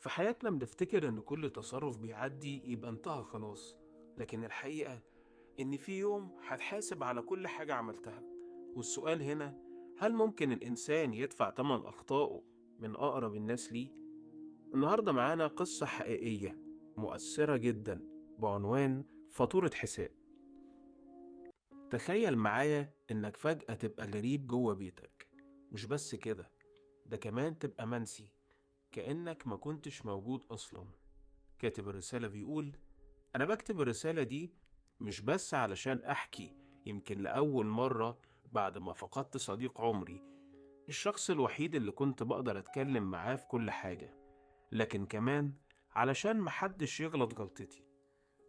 في حياتنا بنفتكر إن كل تصرف بيعدي يبقى انتهى خلاص، لكن الحقيقة إن في يوم هتحاسب على كل حاجة عملتها. والسؤال هنا، هل ممكن الإنسان يدفع تمن أخطائه من أقرب الناس ليه؟ النهاردة معانا قصة حقيقية مؤثرة جدا بعنوان فاتورة حساب. تخيل معايا إنك فجأة تبقى غريب جوه بيتك، مش بس كده، ده كمان تبقى منسي، كأنك ما كنتش موجود أصلا. كاتب الرسالة بيقول: أنا بكتب الرسالة دي مش بس علشان أحكي، يمكن لأول مرة بعد ما فقدت صديق عمري، الشخص الوحيد اللي كنت بقدر أتكلم معاه في كل حاجة، لكن كمان علشان محدش يغلط غلطتي.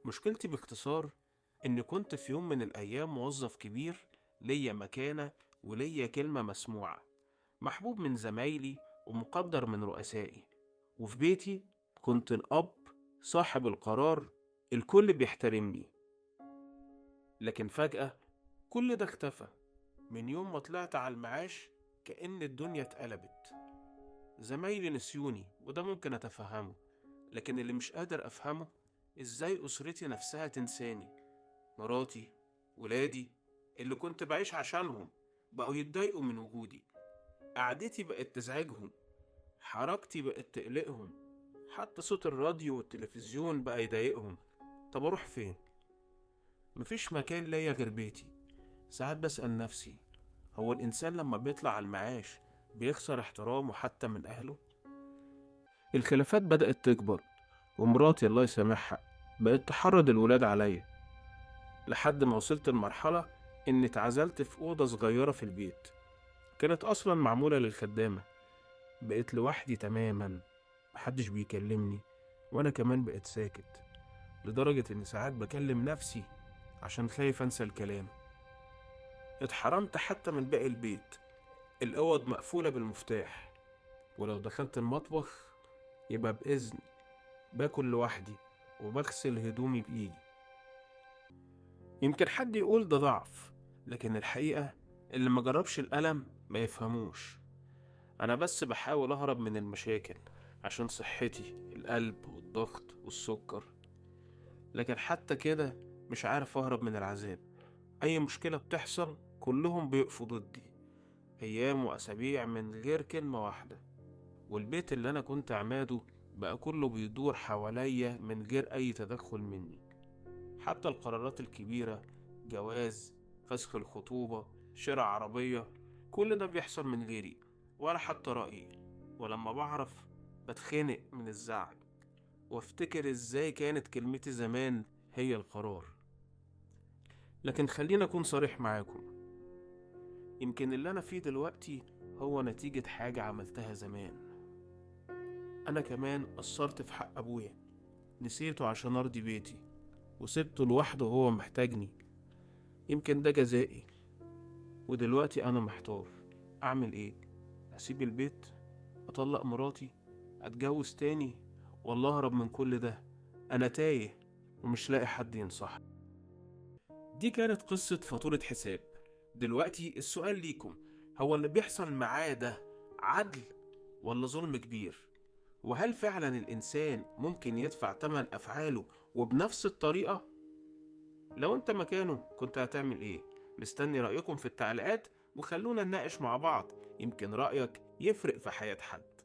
مشكلتي باختصار إني كنت في يوم من الأيام موظف كبير، ليا مكانة وليا كلمة مسموعة، محبوب من زمايلي ومقدر من رؤسائي. وفي بيتي كنت الأب، صاحب القرار، الكل بيحترمني. لكن فجأة كل ده اختفى من يوم ما طلعت على المعاش، كأن الدنيا اتقلبت. زمايلي نسيوني وده ممكن أتفهمه، لكن اللي مش قادر أفهمه إزاي أسرتي نفسها تنساني. مراتي، ولادي اللي كنت بعيش عشانهم بقوا يتضايقوا من وجودي. قعدتي بقت تزعجهم، حركتي بقت تقلقهم، حتى صوت الراديو والتلفزيون بقى يضايقهم. طب أروح فين؟ مفيش مكان ليا غير بيتي. ساعات بسأل نفسي، هو الإنسان لما بيطلع على المعاش بيخسر احترامه حتى من أهله؟ الخلافات بدأت تكبر، ومراتي الله يسامحها بقت تحرض الولاد عليا، لحد ما وصلت لمرحلة إني اتعزلت في أوضة صغيرة في البيت، كانت أصلا معمولة للخدامة. بقيت لوحدي تماما، محدش بيكلمني، وأنا كمان بقيت ساكت، لدرجة إني ساعات بكلم نفسي عشان خايف أنسى الكلام. اتحرمت حتى من باقي البيت، الأوض مقفولة بالمفتاح، ولو دخلت المطبخ يبقى بإذن، باكل لوحدي وبغسل هدومي بإيدي. يمكن حد يقول ده ضعف، لكن الحقيقة اللي ما جربش الألم ما يفهموش. أنا بس بحاول أهرب من المشاكل عشان صحتي، القلب والضغط والسكر، لكن حتى كده مش عارف أهرب من العذاب. أي مشكلة بتحصل كلهم بيقفوا ضدي، أيام وأسابيع من غير كلمة واحدة. والبيت اللي أنا كنت عماده بقى كله بيدور حواليا من غير أي تدخل مني. حتى القرارات الكبيرة، جواز، فسخ الخطوبة، شراء عربية، كل ده بيحصل من غيري ولا حتى رأيي. ولما بعرف بتخنق من الزعل، وافتكر ازاي كانت كلمتي زمان هي القرار. لكن خلينا أكون صريح معاكم، يمكن اللي أنا فيه دلوقتي هو نتيجة حاجة عملتها زمان. أنا كمان قصرت في حق أبويا، نسيته عشان أرضي بيتي، وسبته لوحده وهو محتاجني. يمكن ده جزائي. ودلوقتي أنا محتار، أعمل إيه؟ أسيب البيت؟ أطلق مراتي؟ أتجوز تاني؟ ولا أهرب من كل ده؟ أنا تايه ومش لاقي حد ينصح. دي كانت قصة فاتورة حساب. دلوقتي السؤال ليكم، هو اللي بيحصل معاه ده عدل ولا ظلم كبير؟ وهل فعلا الإنسان ممكن يدفع تمن أفعاله وبنفس الطريقة؟ لو أنت مكانه كنت هتعمل إيه؟ مستني رأيكم في التعليقات، وخلونا نناقش مع بعض، يمكن رأيك يفرق في حياة حد.